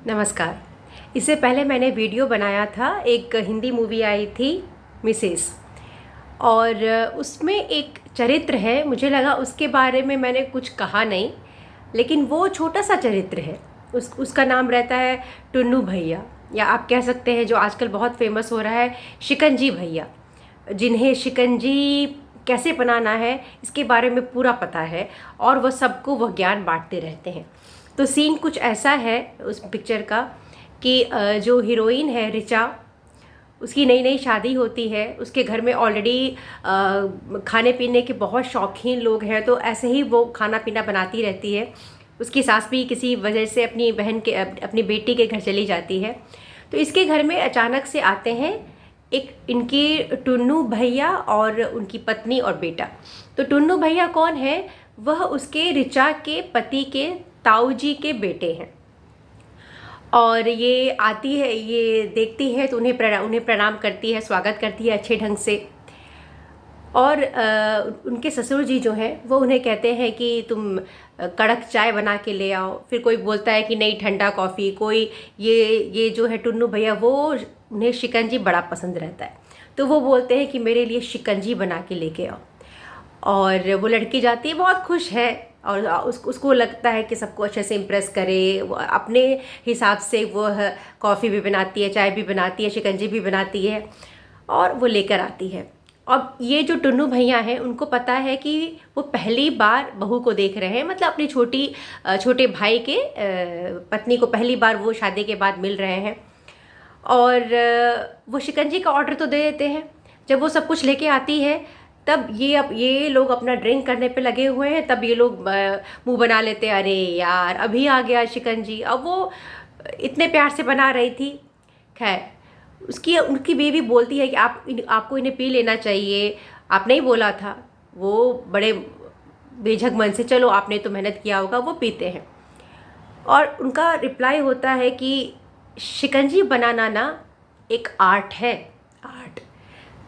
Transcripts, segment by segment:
नमस्कार। इससे पहले मैंने वीडियो बनाया था, एक हिंदी मूवी आई थी मिसेस, और उसमें एक चरित्र है, मुझे लगा उसके बारे में मैंने कुछ कहा नहीं, लेकिन वो छोटा सा चरित्र है। उसका नाम रहता है टुन्नू भैया, या आप कह सकते हैं जो आजकल बहुत फेमस हो रहा है, शिकंजी भैया, जिन्हें शिकंजी कैसे बनाना है इसके बारे में पूरा पता है और वह सबको वह ज्ञान बांटते रहते हैं। तो सीन कुछ ऐसा है उस पिक्चर का कि जो हीरोइन है रिचा, उसकी नई नई शादी होती है, उसके घर में ऑलरेडी खाने पीने के बहुत शौकीन लोग हैं, तो ऐसे ही वो खाना पीना बनाती रहती है। उसकी सास भी किसी वजह से अपनी बहन के अपनी बेटी के घर चली जाती है। तो इसके घर में अचानक से आते हैं एक इनकी टुन्नू भैया और उनकी पत्नी और बेटा। तो टुन्नू भैया कौन है? वह उसके रिचा के पति के ताऊ जी के बेटे हैं। और ये आती है, ये देखती है तो उन्हें प्रणाम करती है, स्वागत करती है अच्छे ढंग से। और उनके ससुर जी जो हैं वो उन्हें कहते हैं कि तुम कड़क चाय बना के ले आओ। फिर कोई बोलता है कि नहीं, ठंडा कॉफ़ी। कोई ये जो है टुन्नू भैया, वो उन्हें शिकंजी बड़ा पसंद रहता है, तो वो बोलते हैं कि मेरे लिए शिकंजी बना के लेके आओ। और वो लड़की जाती है, बहुत खुश है, और उसको लगता है कि सबको अच्छे से इम्प्रेस करे। वो अपने हिसाब से वो कॉफ़ी भी बनाती है, चाय भी बनाती है, शिकंजी भी बनाती है, और वो लेकर आती है। अब ये जो टुन्नू भैया हैं उनको पता है कि वो पहली बार बहू को देख रहे हैं, मतलब अपनी छोटे भाई के पत्नी को पहली बार वो शादी के बाद मिल रहे हैं। और वो शिकंजी का ऑर्डर तो दे देते हैं। जब वो सब कुछ लेके आती है, तब ये लोग अपना ड्रिंक करने पे लगे हुए हैं, तब ये लोग मुंह बना लेते हैं, अरे यार अभी आ गया शिकंजी। अब वो इतने प्यार से बना रही थी। खैर, उनकी बेबी बोलती है कि आपको इन्हें पी लेना चाहिए, आप नहीं बोला था। वो बड़े बेझक मन से, चलो आपने तो मेहनत किया होगा, वो पीते हैं। और उनका रिप्लाई होता है कि शिकंजी बनाना ना एक आर्ट है, आर्ट।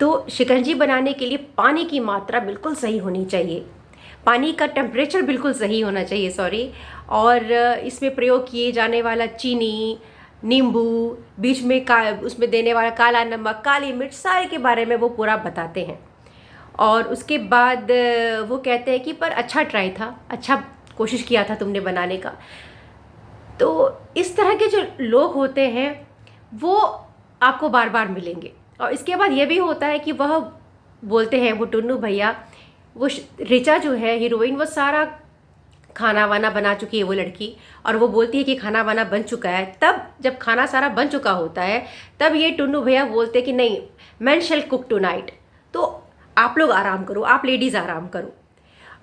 तो शिकंजी बनाने के लिए पानी की मात्रा बिल्कुल सही होनी चाहिए, पानी का टेम्परेचर बिल्कुल सही होना चाहिए, सॉरी। और इसमें प्रयोग किए जाने वाला चीनी, नींबू, बीच में उसमें देने वाला काला नमक, काली मिर्च, सारे के बारे में वो पूरा बताते हैं। और उसके बाद वो कहते हैं कि पर अच्छा ट्राई था, अच्छा कोशिश किया था तुमने बनाने का। तो इस तरह के जो लोग होते हैं वो आपको बार बार मिलेंगे। और इसके बाद ये भी होता है कि वह बोलते हैं, वो टुन्नू भैया, वो रिचा जो है हीरोइन, वो सारा खाना वाना बना चुकी है वो लड़की, और वो बोलती है कि खाना वाना बन चुका है। तब जब खाना सारा बन चुका होता है, तब ये टुन्नू भैया बोलते हैं कि नहीं, man shall cook tonight, तो आप लोग आराम करो, आप लेडीज़ आराम करो।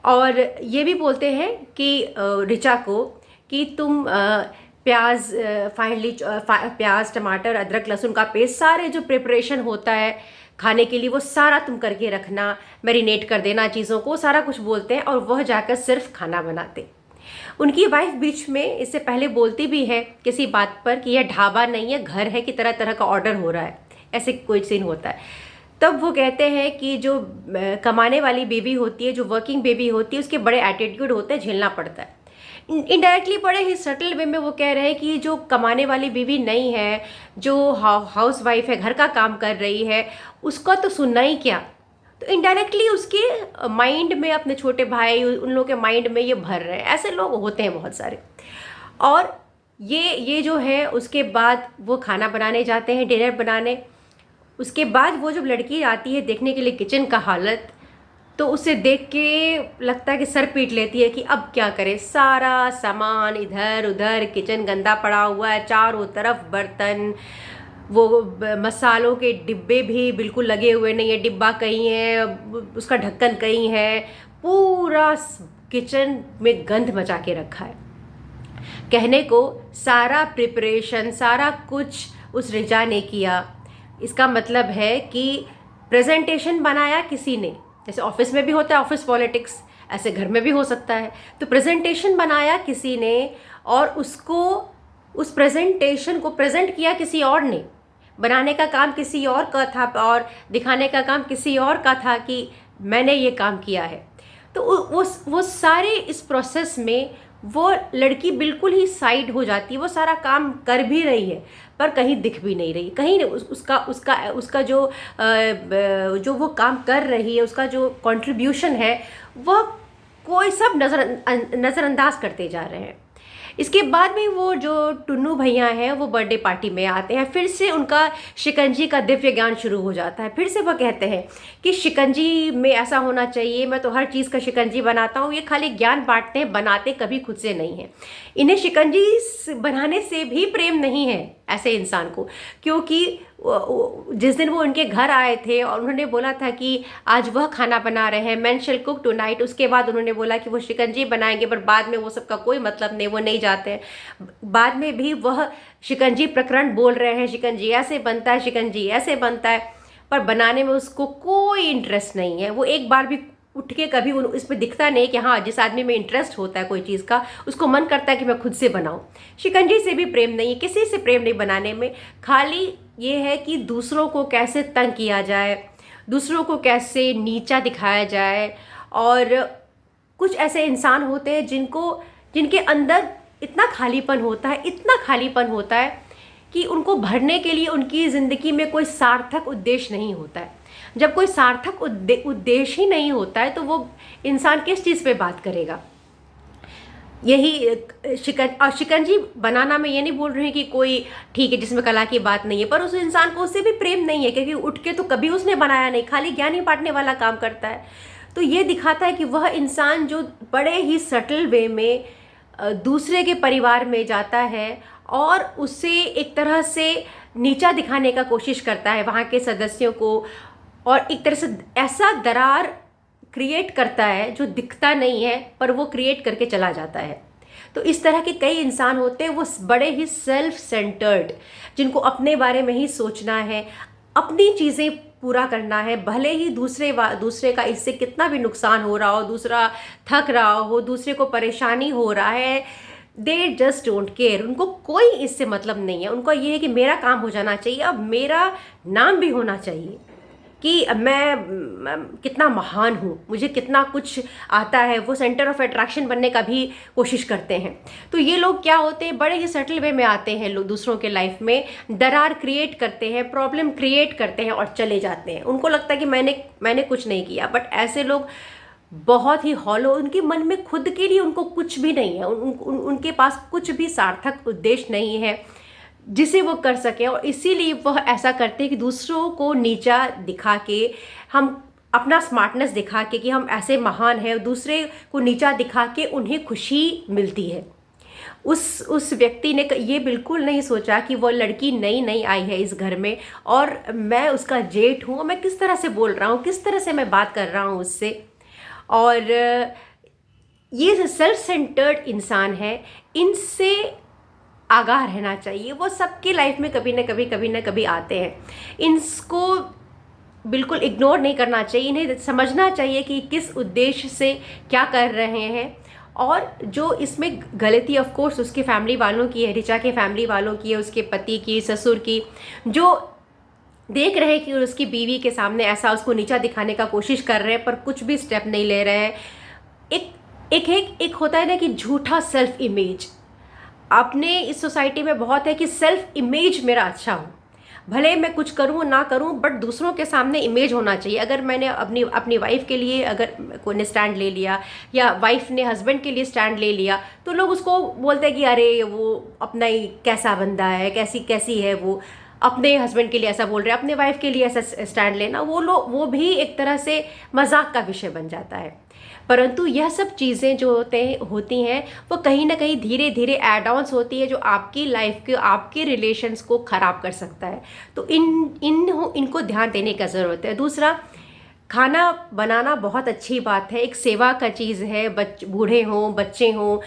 और ये भी बोलते हैं कि रिचा को कि तुम प्याज, प्याज, टमाटर, अदरक, लहसुन का पेस्ट, सारे जो प्रिपरेशन होता है खाने के लिए, वो सारा तुम करके रखना, मैरिनेट कर देना चीज़ों को, सारा कुछ बोलते हैं। और वह जाकर सिर्फ खाना बनाते। उनकी वाइफ बीच में इससे पहले बोलती भी है किसी बात पर कि यह ढाबा नहीं है, घर है, कि तरह तरह का ऑर्डर हो रहा है, ऐसे कोई सीन होता है। तब वो कहते हैं कि जो कमाने वाली बेबी होती है, जो वर्किंग बेबी होती है, उसके बड़े एटीट्यूड होते हैं, झेलना पड़ता है। इनडायरेक्टली बड़े ही सटल वे में वो कह रहे हैं कि जो कमाने वाली बीवी नहीं है, जो हाउस वाइफ है, घर का काम कर रही है, उसका तो सुनना ही क्या। तो इनडायरेक्टली उसके माइंड में, अपने छोटे भाई, उन लोगों के माइंड में ये भर रहे हैं। ऐसे लोग होते हैं बहुत सारे। और ये जो है, उसके बाद वो खाना बनाने जाते हैं, डिनर बनाने। उसके बाद वो जब लड़की आती है देखने के लिए किचन का हालत, तो उसे देख के लगता है कि सर पीट लेती है कि अब क्या करे। सारा सामान इधर उधर, किचन गंदा पड़ा हुआ है, चारों तरफ बर्तन, वो मसालों के डिब्बे भी बिल्कुल लगे हुए नहीं है, डिब्बा कहीं है, उसका ढक्कन कहीं है, पूरा किचन में गंध मचा के रखा है। कहने को सारा प्रिपरेशन, सारा कुछ उस रिचा ने किया। इसका मतलब है कि प्रेजेंटेशन बनाया किसी ने, जैसे ऑफिस में भी होता है ऑफिस पॉलिटिक्स, ऐसे घर में भी हो सकता है। तो प्रेजेंटेशन बनाया किसी ने, और उसको, उस प्रेजेंटेशन को प्रेजेंट किया किसी और ने। बनाने का काम किसी और का था और दिखाने का काम किसी और का था कि मैंने ये काम किया है। तो वो सारे इस प्रोसेस में वो लड़की बिल्कुल ही साइड हो जाती है, वो सारा काम कर भी रही है पर कहीं दिख भी नहीं रही, कहीं नहीं उसका उसका उसका जो वो काम कर रही है, उसका जो कंट्रीब्यूशन है, वह कोई सब नज़रअंदाज करते जा रहे हैं। इसके बाद में वो जो टुन्नू भैया हैं वो बर्थडे पार्टी में आते हैं, फिर से उनका शिकंजी का दिव्य ज्ञान शुरू हो जाता है। फिर से वो कहते हैं कि शिकंजी में ऐसा होना चाहिए, मैं तो हर चीज़ का शिकंजी बनाता हूँ। ये खाली ज्ञान बांटते हैं, बनाते कभी खुद से नहीं है। इन्हें शिकंजी बनाने से भी प्रेम नहीं है ऐसे इंसान को, क्योंकि जिस दिन वो उनके घर आए थे और उन्होंने बोला था कि आज वह खाना बना रहे हैं, मैन शैल कुक टुनाइट, उसके बाद उन्होंने बोला कि वो शिकंजी बनाएंगे, पर बाद में वो सबका कोई मतलब नहीं, वो नहीं जाते हैं। बाद में भी वह शिकंजी प्रकरण बोल रहे हैं, शिकंजी ऐसे बनता है, शिकंजी ऐसे बनता है, पर बनाने में उसको कोई इंटरेस्ट नहीं है। वो एक बार भी उठ के कभी इसमें दिखता नहीं कि हाँ, जिस आदमी में इंटरेस्ट होता है कोई चीज़ का, उसको मन करता है कि मैं खुद से बनाऊं। शिकंजी से भी प्रेम नहीं है, किसी से प्रेम नहीं बनाने में, खाली ये है कि दूसरों को कैसे तंग किया जाए, दूसरों को कैसे नीचा दिखाया जाए। और कुछ ऐसे इंसान होते हैं जिनके अंदर इतना खालीपन होता है, इतना खालीपन होता है कि उनको भरने के लिए उनकी ज़िंदगी में कोई सार्थक उद्देश्य नहीं होता है। जब कोई सार्थक उद्देश्य ही नहीं होता है तो वो इंसान किस चीज़ पे बात करेगा। यही शिकंजी बनाना में ये नहीं बोल रहे हैं कि कोई ठीक है जिसमें कला की बात नहीं है, पर उस इंसान को उससे भी प्रेम नहीं है, क्योंकि उठ के तो कभी उसने बनाया नहीं, खाली ज्ञान ही बांटने वाला काम करता है। तो ये दिखाता है कि वह इंसान जो बड़े ही सटल वे में दूसरे के परिवार में जाता है और उससे एक तरह से नीचा दिखाने का कोशिश करता है वहाँ के सदस्यों को, और एक तरह से ऐसा दरार क्रिएट करता है जो दिखता नहीं है पर वो क्रिएट करके चला जाता है। तो इस तरह के कई इंसान होते हैं, वो बड़े ही सेल्फ सेंटर्ड, जिनको अपने बारे में ही सोचना है, अपनी चीज़ें पूरा करना है, भले ही दूसरे का इससे कितना भी नुकसान हो रहा हो, दूसरा थक रहा हो, दूसरे को परेशानी हो रहा है, दे जस्ट डोंट केयर। उनको कोई इससे मतलब नहीं है। उनको ये है कि मेरा काम हो जाना चाहिए, अब मेरा नाम भी होना चाहिए कि मैं कितना महान हूँ, मुझे कितना कुछ आता है। वो सेंटर ऑफ अट्रैक्शन बनने का भी कोशिश करते हैं। तो ये लोग क्या होते हैं, बड़े ही सटल वे में आते हैं, लोग दूसरों के लाइफ में दरार क्रिएट करते हैं, प्रॉब्लम क्रिएट करते हैं और चले जाते हैं। उनको लगता है कि मैंने कुछ नहीं किया, बट ऐसे लोग बहुत ही हॉलो, उनके मन में खुद के लिए उनको कुछ भी नहीं है, उनके पास कुछ भी सार्थक उद्देश्य नहीं है जिसे वो कर सके, और इसीलिए वह ऐसा करते हैं कि दूसरों को नीचा दिखा के, हम अपना स्मार्टनेस दिखा के कि हम ऐसे महान हैं, दूसरे को नीचा दिखा के उन्हें खुशी मिलती है। उस व्यक्ति ने ये बिल्कुल नहीं सोचा कि वो लड़की नई नई आई है इस घर में और मैं उसका जेठ हूँ, मैं किस तरह से बोल रहा हूँ, किस तरह से मैं बात कर रहा हूँ उससे। और ये सेल्फ सेंटर्ड इंसान है, इनसे आगाह रहना चाहिए। वो सबकी लाइफ में कभी ना कभी आते हैं, इनको बिल्कुल इग्नोर नहीं करना चाहिए। इन्हें समझना चाहिए कि किस उद्देश्य से क्या कर रहे हैं। और जो इसमें गलती ऑफ कोर्स उसके फैमिली वालों की है, ऋचा के फैमिली वालों की है, उसके पति की, ससुर की, जो देख रहे हैं कि उसकी बीवी के सामने ऐसा उसको नीचा दिखाने का कोशिश कर रहे हैं पर कुछ भी स्टेप नहीं ले रहे हैं। एक होता है ना कि झूठा सेल्फ इमेज, अपने इस सोसाइटी में बहुत है कि सेल्फ इमेज मेरा अच्छा हो, भले मैं कुछ करूँ ना करूँ बट दूसरों के सामने इमेज होना चाहिए। अगर मैंने अपनी वाइफ के लिए अगर कोई ने स्टैंड ले लिया या वाइफ ने हस्बैंड के लिए स्टैंड ले लिया तो लोग उसको बोलते हैं कि अरे वो अपना ही कैसा बंदा है, कैसी है, वो अपने हस्बैंड के लिए ऐसा बोल रहे हैं, अपने वाइफ के लिए ऐसा स्टैंड लेना, वो भी एक तरह से मजाक का विषय बन जाता है। परंतु यह सब चीज़ें जो होती हैं वो कहीं ना कहीं धीरे धीरे एड ऑन्स होती है जो आपकी लाइफ के, आपके रिलेशंस को ख़राब कर सकता है। तो इनको ध्यान देने का ज़रूरत है। दूसरा, खाना बनाना बहुत अच्छी बात है, एक सेवा का चीज़ है। बूढ़े हों, बच्चे हों,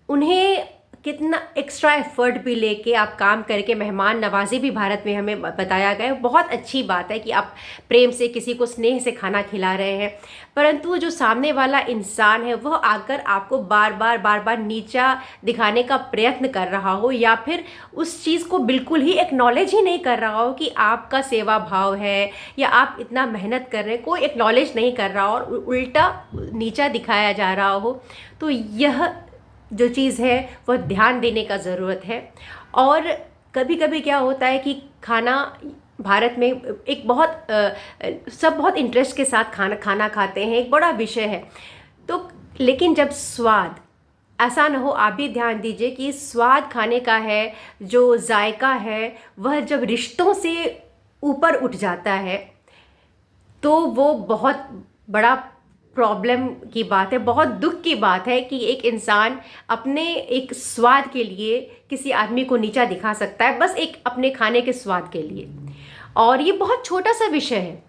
उन्हें कितना एक्स्ट्रा एफर्ट भी लेके आप काम करके, मेहमान नवाजी भी भारत में हमें बताया गया है, बहुत अच्छी बात है कि आप प्रेम से किसी को स्नेह से खाना खिला रहे हैं। परंतु जो सामने वाला इंसान है वह आकर आपको बार बार नीचा दिखाने का प्रयत्न कर रहा हो या फिर उस चीज़ को बिल्कुल ही एक्नॉलेज ही नहीं कर रहा हो कि आपका सेवा भाव है या आप इतना मेहनत कर रहे हैं, कोई एक्नॉलेज नहीं कर रहा हो और उल्टा नीचा दिखाया जा रहा हो, तो यह जो चीज़ है वह ध्यान देने का ज़रूरत है। और कभी कभी क्या होता है कि खाना भारत में एक बहुत सब बहुत इंटरेस्ट के साथ खाना खाते हैं, एक बड़ा विषय है। तो लेकिन जब स्वाद, ऐसा ना हो, आप भी ध्यान दीजिए कि स्वाद खाने का है, जो जायका है वह जब रिश्तों से ऊपर उठ जाता है तो वो बहुत बड़ा प्रॉब्लम की बात है, बहुत दुख की बात है कि एक इंसान अपने एक स्वाद के लिए किसी आदमी को नीचा दिखा सकता है, बस एक अपने खाने के स्वाद के लिए। और ये बहुत छोटा सा विषय है,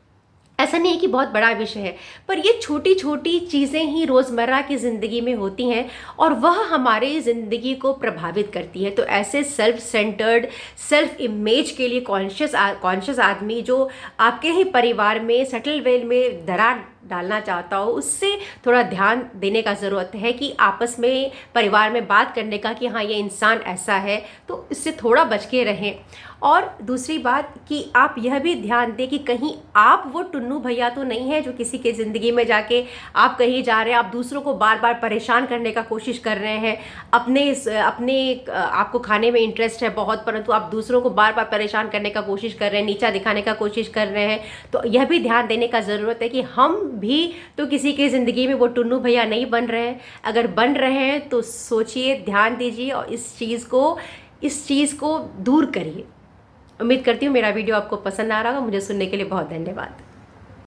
ऐसा नहीं है कि बहुत बड़ा विषय है, पर ये छोटी छोटी चीज़ें ही रोज़मर्रा की ज़िंदगी में होती हैं और वह हमारी ज़िंदगी को प्रभावित करती है। तो ऐसे सेल्फ सेंटर्ड, सेल्फ इमेज के लिए कॉन्शियस आदमी जो आपके ही परिवार में सटल वे में दरार डालना चाहता हो, उससे थोड़ा ध्यान देने का ज़रूरत है कि आपस में परिवार में बात करने का कि हाँ ये इंसान ऐसा है, तो इससे थोड़ा बच के रहें। और दूसरी बात कि आप यह भी ध्यान दें कि कहीं आप वो टुन्नू भैया तो नहीं है जो किसी के ज़िंदगी में जाके आप कहीं जा रहे हैं, आप दूसरों को बार बार परेशान करने का कोशिश कर रहे हैं, अपने आपको खाने में इंटरेस्ट है बहुत, परंतु आप दूसरों को बार बार परेशान करने का कोशिश कर रहे हैं, नीचा दिखाने का कोशिश कर रहे हैं। तो यह भी ध्यान देने का ज़रूरत है कि हम भी तो किसी की ज़िंदगी में वो टुन्नू भैया नहीं बन रहे हैं। अगर बन रहे हैं तो सोचिए, ध्यान दीजिए और इस चीज़ को दूर करिए। उम्मीद करती हूँ मेरा वीडियो आपको पसंद आ रहा होगा। मुझे सुनने के लिए बहुत धन्यवाद।